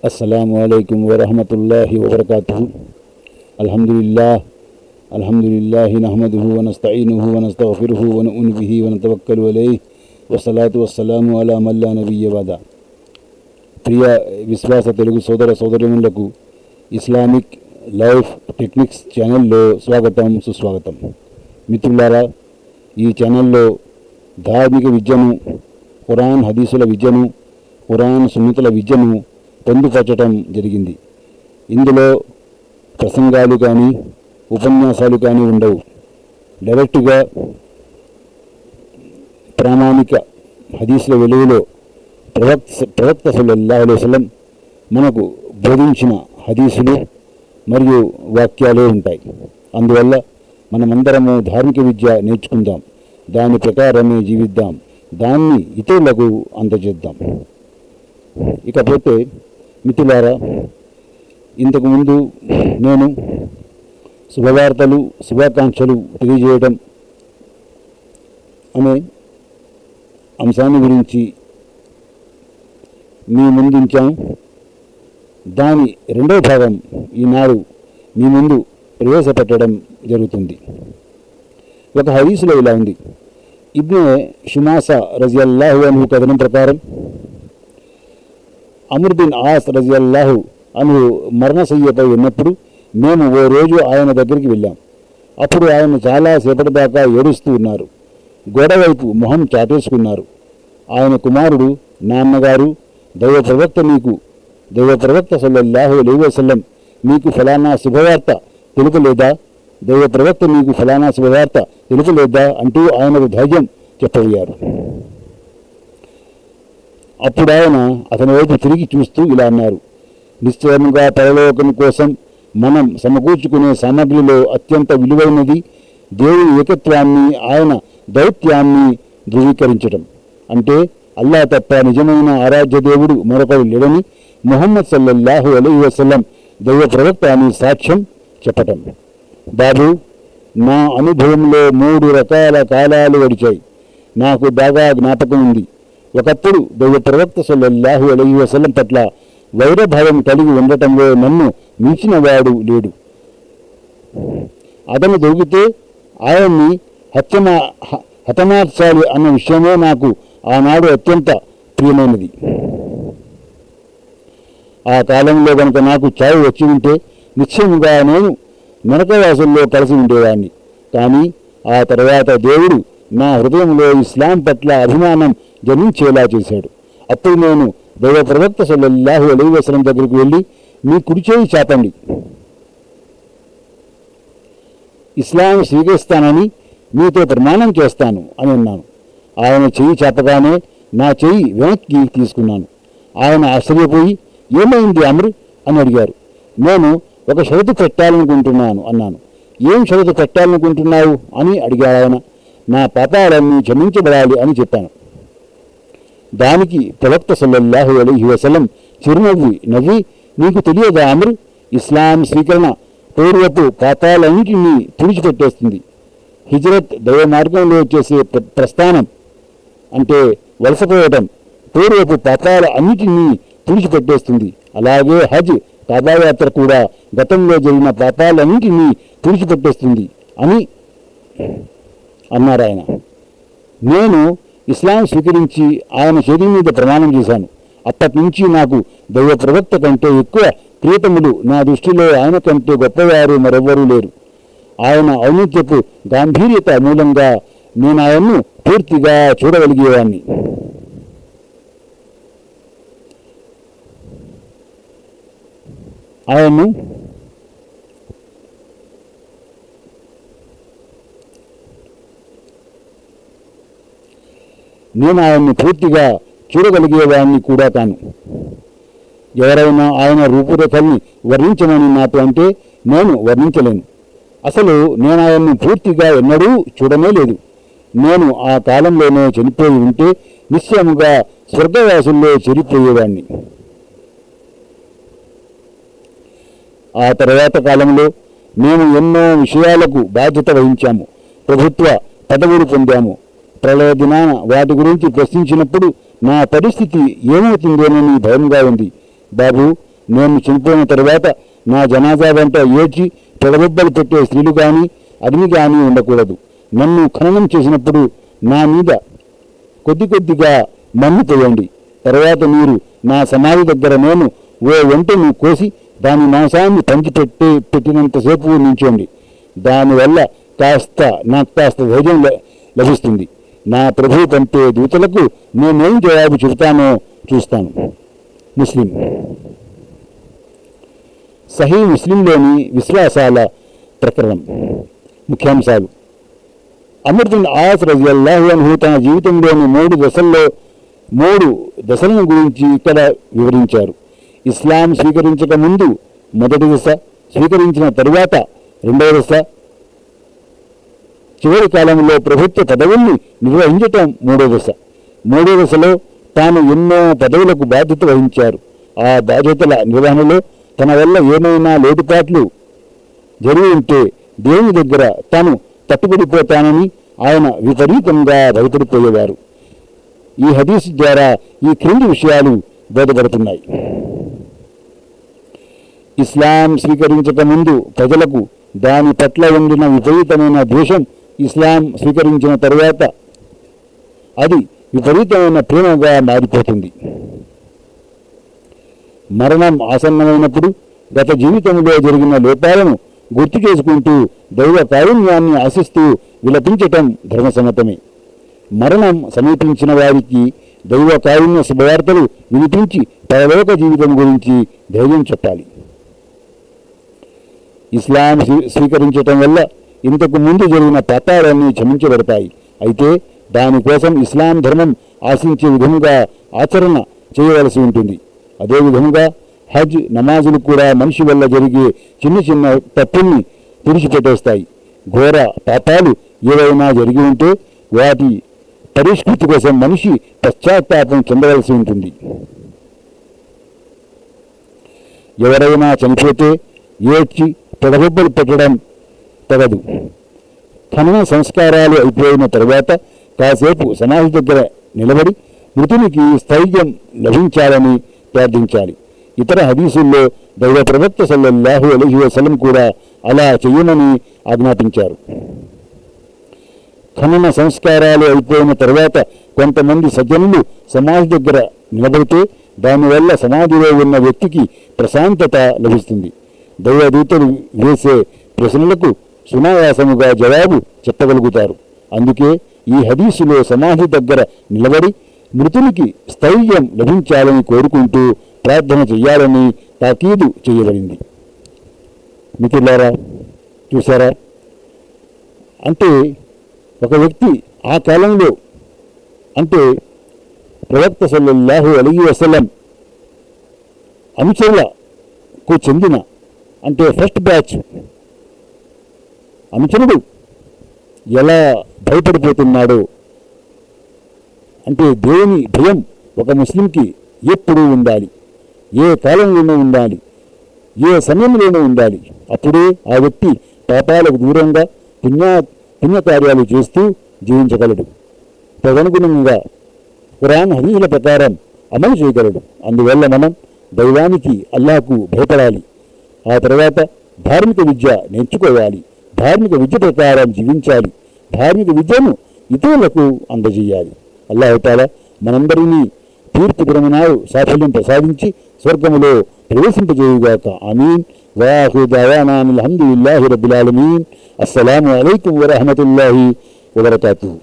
अस्सलामुअलैकुम वरहमतुल्लाहि वबरकातुहु। अल्हम्दुलिल्लाह नहमदुहु व नस्तईनुहु व नस्तगफिरुहु व नु'मिनु बिही व नतवक्कलु अलैहि वस्सलातु वस्सलामु अला मन ला नबिय्य बअद। ప్రియ విశ్వాస తెలుగు సోదర సోదరీమణులకు ఇస్లామిక్ లైఫ్ టెక్నిక్స్ ఛానల్లో స్వాగతం సుస్వాగతం. మిత్రులారా, ఈ ఛానల్లో ధార్మిక విద్యను, ఖురాన్ హదీసుల విద్యను, ఖురాన్ సున్నతుల విద్యను పొందుపరచడం జరిగింది. ఇందులో ప్రసంగాలు కానీ ఉపన్యాసాలు కానీ ఉండవు. డైరెక్టుగా ప్రామాణిక హదీసుల వెలుగులో ప్రవక్త సల్లల్లాహు అలైహి వసల్లం మనకు బోధించిన హదీసులు మరియు వాక్యాలే ఉంటాయి. అందువల్ల మనమందరము ధార్మిక విద్య నేర్చుకుందాం, దాని ప్రకారమే జీవిద్దాం, దాన్ని ఇతరులకు అందజేద్దాం. ఇకపోతే మిత్రులారా, ఇంతకుముందు నేను శుభవార్తలు శుభాకాంక్షలు తెలియజేయడం అనే అంశాన్ని గురించి మీ ముందుంచాను. దాని రెండవ భాగం ఈనాడు మీ ముందు ప్రవేశపెట్టడం జరుగుతుంది. ఒక హదీసులో ఇలా ఉంది. ఇబ్నే షుమాసా రజియల్లాహు అన్హు కథనం ప్రకారం అమ్ర్ బిన్ ఆస్ రజియల్లాహు అన్హు మరణశయ్యపై ఉన్నప్పుడు మేము ఓ రోజు ఆయన దగ్గరికి వెళ్ళాం. అప్పుడు ఆయన చాలా సేపటి దాకా ఏడుస్తూ ఉన్నారు. గోడవైపు మొహం చాటేసుకున్నారు. ఆయన కుమారుడు, నాన్నగారు, దైవ ప్రవక్త సల్లల్లాహు అలైహి వసల్లం మీకు ఫలానా శుభవార్త తెలుపలేదా, దైవ ప్రవక్త మీకు ఫలానా శుభవార్త తెలుపలేదా అంటూ ఆయనకు ధైర్యం చెప్పబోయారు. అప్పుడు ఆయన అతని వైపు తిరిగి చూస్తూ ఇలా అన్నారు. నిశ్చయముగా పరలోకం కోసం మనం సమకూర్చుకునే సామగ్రిలో అత్యంత విలువైనది దేవుని ఏకత్వాన్ని, ఆయన దౌత్యాన్ని ధృవీకరించడం. అంటే అల్లాహ్ తప్ప నిజమైన ఆరాధ్య దేవుడు మరొకరు లేడని, ముహమ్మద్ సల్లల్లాహు అలైహి వసల్లం దైవ ప్రవక్త అని సాక్ష్యం చెప్పటం. బాబు, నా అనుభవంలో 3 రకాల కాలాలు గడిచాయి. నాకు బాగా జ్ఞాపకం ఉంది. ఒకప్పుడు దైవ ప్రవక్త సల్లల్లాహు అలైహి వసల్లం పట్ల వైరభావం కలిగి ఉండటంలో నన్ను మించిన వాడు లేడు. అతను దొరికితే ఆయన్ని హతమార్చాలి అన్న విషయమే నాకు ఆనాడు అత్యంత ప్రియమైనది. ఆ కాలంలో కనుక నాకు చావు వచ్చి ఉంటే నిశ్చయంగా నేను నరకవాసుల్లో కలిసి ఉండేవాడిని. కానీ ఆ తర్వాత దేవుడు నా హృదయంలో ఇస్లాం పట్ల అభిమానం జనించేలా చేశాడు. అప్పుడు నేను దైవ ప్రవక్త సల్లల్లాహు అలైహి వసల్లం దగ్గరికి వెళ్ళి, మీ కుడి చేయి చాపండి, ఇస్లాం స్వీకరిస్తానని మీతో ప్రమాణం చేస్తాను అని అన్నాను. ఆయన చెయ్యి చాపగానే నా చెయ్యి వెనక్కి తీసుకున్నాను. ఆయన ఆశ్చర్యపోయి, ఏమైంది అమ్ర్ అని అడిగారు. నేను ఒక షరతు పెట్టాలనుకుంటున్నాను అన్నాను. ఏం షరతు పెట్టాలనుకుంటున్నావు అని అడిగాడు ఆయన. నా పాపాలన్నీ క్షమించబడాలి అని చెప్పాను. దానికి ప్రవక్త సల్లల్లాహు అలైహి వసల్లం నవ్వి, నీకు తెలియదా అమ్ర్, ఇస్లాం స్వీకరణ పూర్వపు పాపాలన్నింటినీ తుడిచిపెట్టేస్తుంది. హిజ్రత్ దైవ మార్గంలో చేసే ప్రస్థానం అంటే వలసపోవటం పూర్వపు పాపాల అన్నిటినీ తుడిచిపెట్టేస్తుంది. అలాగే హజ్ పాదయాత్ర కూడా గతంలో జరిగిన పాపాలన్నింటినీ తుడిచిపెట్టేస్తుంది అని అన్నారు ఆయన. నేను ఇస్లాం స్వీకరించి ఆయన శరీరం మీద ప్రమాణం చేశాను. అప్పటి నుంచి నాకు దైవ ప్రవక్త కంటే ఎక్కువ ప్రియతములు, నా దృష్టిలో ఆయన కంటే గొప్పవారు మరెవ్వరూ లేరు. ఆయన ఔన్నత్యపు గాంభీర్యత మూలంగా నేను ఆయన్ను పూర్తిగా చూడగలిగేవాణ్ణి. ఆయన్ని పూర్తిగా చూడగలిగేవాడిని కూడా కాను. ఎవరైనా ఆయన రూపురేఖల్ని వర్ణించమని నాతో అంటే నేను వర్ణించలేను. అసలు నేను ఆయన్ని పూర్తిగా ఎన్నడూ చూడనే లేదు. నేను ఆ కాలంలోనే చనిపోయి ఉంటే నిశ్చయముగా స్వర్గవాసుల్లో చేరిపోయేవాణ్ణి. ఆ తర్వాత కాలంలో మేము ఎన్నో విషయాలకు బాధ్యత వహించాము, ప్రభుత్వ పదవులు పొందాము. ప్రళయ దినాన వాటి గురించి ప్రశ్నించినప్పుడు నా పరిస్థితి ఏమవుతుందోనని భయంగా ఉంది. బాబు, నేను చనిపోయిన తర్వాత నా జనాజా వెంట ఏడ్చి పెడబొబ్బలు పెట్టే స్త్రీలు కానీ అగ్ని కానీ ఉండకూడదు. నన్ను ఖననం చేసినప్పుడు నా మీద కొద్దిగా మన్ను పోయండి. తర్వాత మీరు నా సమాధి దగ్గర నేను ఓ ఒంటెను కోసి దాని మాంసాన్ని పెట్టినంతసేపు నించోండి. దానివల్ల నాకు కాస్త ధైర్యం లభిస్తుంది. నా ప్రభువు పంపే దూతలకు నేనేం జవాబు చెబుతానో చూస్తాను. ముస్లిం సహీ ముస్లింలోని విశ్వాసాల ప్రకరణం. ముఖ్యాంశాలు. అమర్ బిన్ ఆస్ రజియల్లాహు అన్హు తన జీవితంలోని 3 దశలను గురించి ఇక్కడ వివరించారు. ఇస్లాం స్వీకరించక ముందు మొదటి దశ, స్వీకరించిన తరువాత రెండవ దశ, చివరి కాలంలో ప్రభుత్వ పదవుల్ని నిర్వహించటం మూడో దశ. మూడో దశలో తాను ఎన్నో పదవులకు బాధ్యత వహించారు. ఆ బాధ్యతల నిర్వహణలో తన వల్ల ఏమైనా లోటుపాట్లు జరిగి ఉంటే దేవుని దగ్గర తాను తట్టుబడిపోతానని ఆయన విపరీతంగా భయపడిపోయేవారు. ఈ హదీసు ద్వారా ఈ క్రింది విషయాలు బోధపడుతున్నాయి. ఇస్లాం స్వీకరించక ముందు ప్రజలకు దాని పట్ల ఉండిన విపరీతమైన ద్వేషం ఇస్లాం స్వీకరించిన తరువాత అది విపరీతమైన ప్రేమగా మారిపోతుంది. మరణం ఆసన్నమైనప్పుడు గత జీవితంలో జరిగిన లోపాలను గుర్తు చేసుకుంటూ దైవ కారుణ్యాన్ని ఆశిస్తూ విలపించటం ధర్మసమ్మతమే. మరణం సమీపించిన వారికి దైవ కారుణ్య శుభవార్తలు వినిపించి పరలోక జీవితం గురించి ధైర్యం చెప్పాలి. ఇస్లాం స్వీకరించటం వల్ల ఇంతకు ముందు జరిగిన పాపాలన్నీ క్షమించబడతాయి. అయితే దానికోసం ఇస్లాం ధర్మం ఆశించే విధంగా ఆచరణ చేయవలసి ఉంటుంది. అదేవిధంగా హజ్, నమాజులు కూడా మనిషి వల్ల జరిగే చిన్న తప్పుల్ని తుడిచిపెట్టేస్తాయి. ఘోర పాపాలు ఏవైనా జరిగి ఉంటే వాటి పరిష్కృతి కోసం మనిషి పశ్చాత్తాపం చెందవలసి ఉంటుంది. ఎవరైనా చనిపోతే ఏడ్చి పెడబొబ్బలు పెట్టడం తగదు. ఖనన సంస్కారాలు అయిపోయిన తరువాత కాసేపు సమాధి దగ్గర నిలబడి మృతునికి స్థైర్యం లభించాలని ప్రార్థించాలి. ఇతర హదీసుల్లో దైవ ప్రవక్త సల్లల్లాహు అలైహి వసల్లం కూడా అలా చెయ్యమని ఆజ్ఞాపించారు. ఖనన సంస్కారాలు అయిపోయిన తరువాత కొంతమంది సజ్జనులు సమాధి దగ్గర నిలబడితే దానివల్ల సమాధిలో ఉన్న వ్యక్తికి ప్రశాంతత లభిస్తుంది. దైవదూతలు వేసే ప్రశ్నలకు సునాయాసముగా జవాబు చెప్పగలుగుతారు. అందుకే ఈ హదీసులో సమాధి దగ్గర నిలబడి మృతునికి స్థైర్యం లభించాలని కోరుకుంటూ ప్రార్థన చెయ్యాలని తాకీదు చేయబడింది. మిత్రులారా, చూసారా? అంటే ఒక వ్యక్తి ఆ కాలంలో, అంటే ప్రవక్త సల్లల్లాహు అలైహి వసల్లం అనుచరులకు చెందిన, అంటే ఫస్ట్ బ్యాచ్ అనుచరుడు ఎలా భయపడిపోతున్నాడో, అంటే దేవుని భయం ఒక ముస్లింకి ఎప్పుడూ ఉండాలి, ఏ కాలంలోనూ ఉండాలి, ఏ సమయంలోనూ ఉండాలి. అప్పుడే ఆ వ్యక్తి పాపాలకు దూరంగా పుణ్యకార్యాలు చేస్తూ జీవించగలడు. తదనుగుణంగా ఖురాన్ హదీసుల ప్రకారం అమలు చేయగలడు. అందువల్ల మనం దైవానికి, అల్లాహకు భయపడాలి. ఆ తర్వాత ధార్మిక విద్య నేర్చుకోవాలి. ధార్మిక విద్య ప్రకారం జీవించాలి. ధార్మిక విద్యను ఇతరులకు అందజేయాలి. అల్లాహ్ తఆలా మనందరినీ తీర్పు దినమునాడు సాఫల్యం ప్రసాదించి స్వర్గములో ప్రవేశింపజేయుగాక. ఆమీన్. వాఖిరు దఅవానా అల్హమ్దులిల్లాహి రబ్బిల్ ఆలమీన్. అస్సలాము అలైకుం వరహ్మతుల్లాహి వబరకాతుహు.